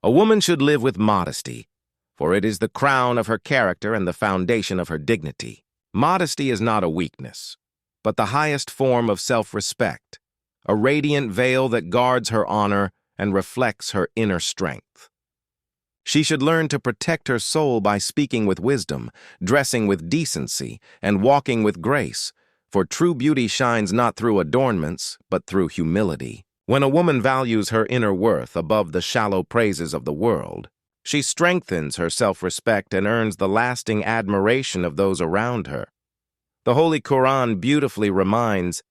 A woman should live with modesty, for it is the crown of her character and the foundation of her dignity. Modesty is not a weakness, but the highest form of self-respect, a radiant veil that guards her honor and reflects her inner strength. She should learn to protect her soul by speaking with wisdom, dressing with decency, and walking with grace, for true beauty shines not through adornments, but through humility. When a woman values her inner worth above the shallow praises of the world, she strengthens her self-respect and earns the lasting admiration of those around her. The Holy Quran beautifully reminds,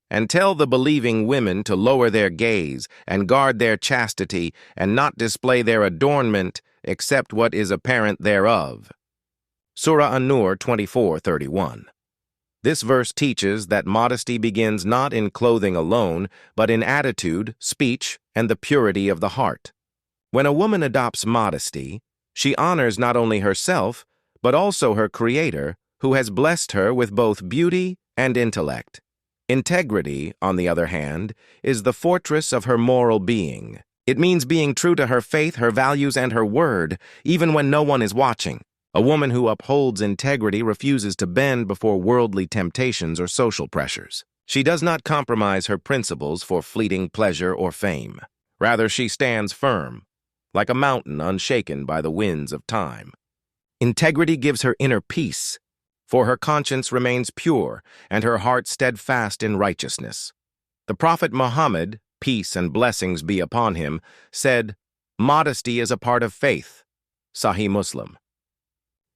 "And tell the believing women to lower their gaze and guard their chastity and not display their adornment except what is apparent thereof." Surah An-Nur 24:31. This verse teaches that modesty begins not in clothing alone, but in attitude, speech, and the purity of the heart. When a woman adopts modesty, she honors not only herself, but also her Creator, who has blessed her with both beauty and intellect. Integrity, on the other hand, is the fortress of her moral being. It means being true to her faith, her values, and her word, even when no one is watching. A woman who upholds integrity refuses to bend before worldly temptations or social pressures. She does not compromise her principles for fleeting pleasure or fame. Rather, she stands firm, like a mountain unshaken by the winds of time. Integrity gives her inner peace, for her conscience remains pure and her heart steadfast in righteousness. The Prophet Muhammad, peace and blessings be upon him, said, "Modesty is a part of faith." Sahih Muslim.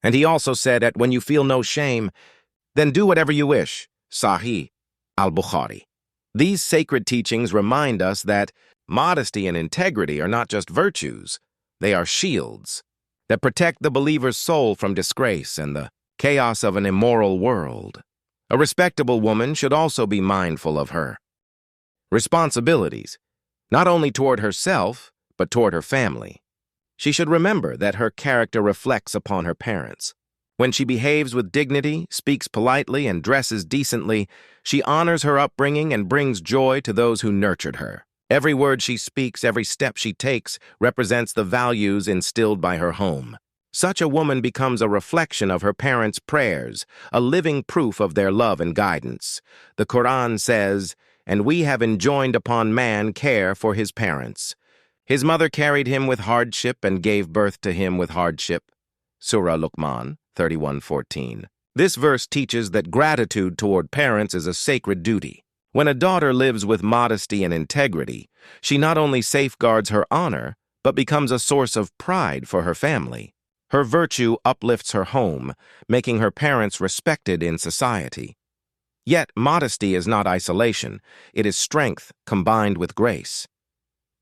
And he also said that when you feel no shame, then do whatever you wish. Sahih al-Bukhari. These sacred teachings remind us that modesty and integrity are not just virtues, they are shields that protect the believer's soul from disgrace and the chaos of an immoral world. A respectable woman should also be mindful of her responsibilities, not only toward herself, but toward her family. She should remember that her character reflects upon her parents. When she behaves with dignity, speaks politely, and dresses decently, she honors her upbringing and brings joy to those who nurtured her. Every word she speaks, every step she takes, represents the values instilled by her home. Such a woman becomes a reflection of her parents' prayers, a living proof of their love and guidance. The Quran says, "And we have enjoined upon man care for his parents. His mother carried him with hardship and gave birth to him with hardship." Surah Luqman 31:14. This verse teaches that gratitude toward parents is a sacred duty. When a daughter lives with modesty and integrity, she not only safeguards her honor, but becomes a source of pride for her family. Her virtue uplifts her home, making her parents respected in society. Yet, modesty is not isolation. It is strength combined with grace.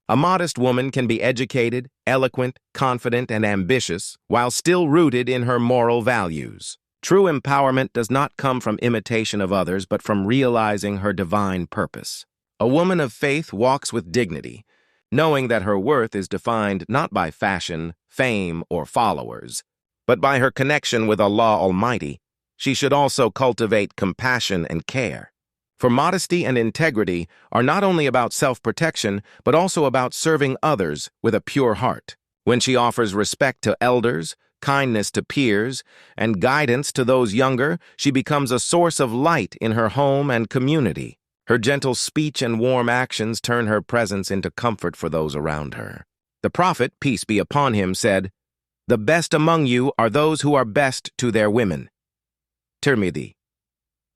A modest woman can be educated, eloquent, confident, and ambitious, while still rooted in her moral values. True empowerment does not come from imitation of others, but from realizing her divine purpose. A woman of faith walks with dignity, knowing that her worth is defined not by fashion, fame, or followers, but by her connection with Allah Almighty. She should also cultivate compassion and care. For modesty and integrity are not only about self-protection, but also about serving others with a pure heart. When she offers respect to elders, kindness to peers, and guidance to those younger, she becomes a source of light in her home and community. Her gentle speech and warm actions turn her presence into comfort for those around her. The Prophet, peace be upon him, said, "The best among you are those who are best to their women." Tirmidhi.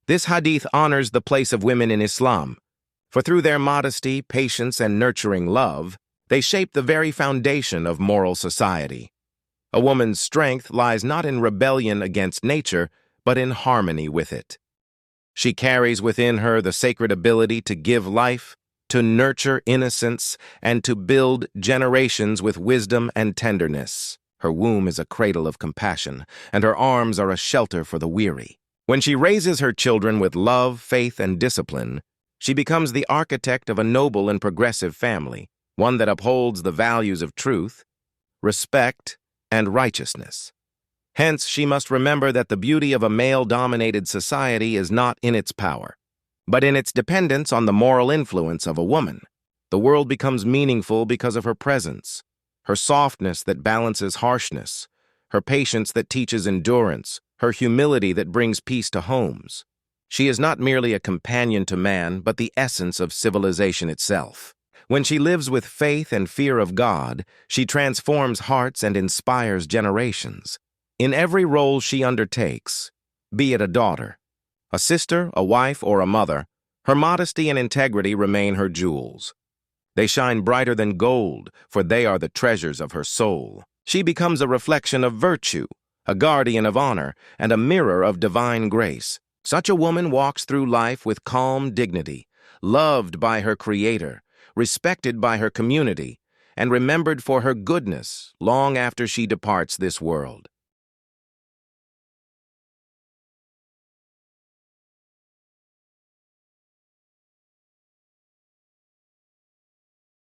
This hadith honors the place of women in Islam, for through their modesty, patience, and nurturing love, they shape the very foundation of moral society. A woman's strength lies not in rebellion against nature, but in harmony with it. She carries within her the sacred ability to give life, to nurture innocence, and to build generations with wisdom and tenderness. Her womb is a cradle of compassion, and her arms are a shelter for the weary. When she raises her children with love, faith, and discipline, she becomes the architect of a noble and progressive family, one that upholds the values of truth, respect, and righteousness. Hence, she must remember that the beauty of a male-dominated society is not in its power, but in its dependence on the moral influence of a woman. The world becomes meaningful because of her presence. her softness that balances harshness, her patience that teaches endurance, her humility that brings peace to homes. She is not merely a companion to man, but the essence of civilization itself. When she lives with faith and fear of God, she transforms hearts and inspires generations. In every role she undertakes, be it a daughter, a sister, a wife, or a mother, her modesty and integrity remain her jewels. They shine brighter than gold, for they are the treasures of her soul. She becomes a reflection of virtue, a guardian of honor, and a mirror of divine grace. Such a woman walks through life with calm dignity, loved by her Creator, respected by her community, and remembered for her goodness long after she departs this world.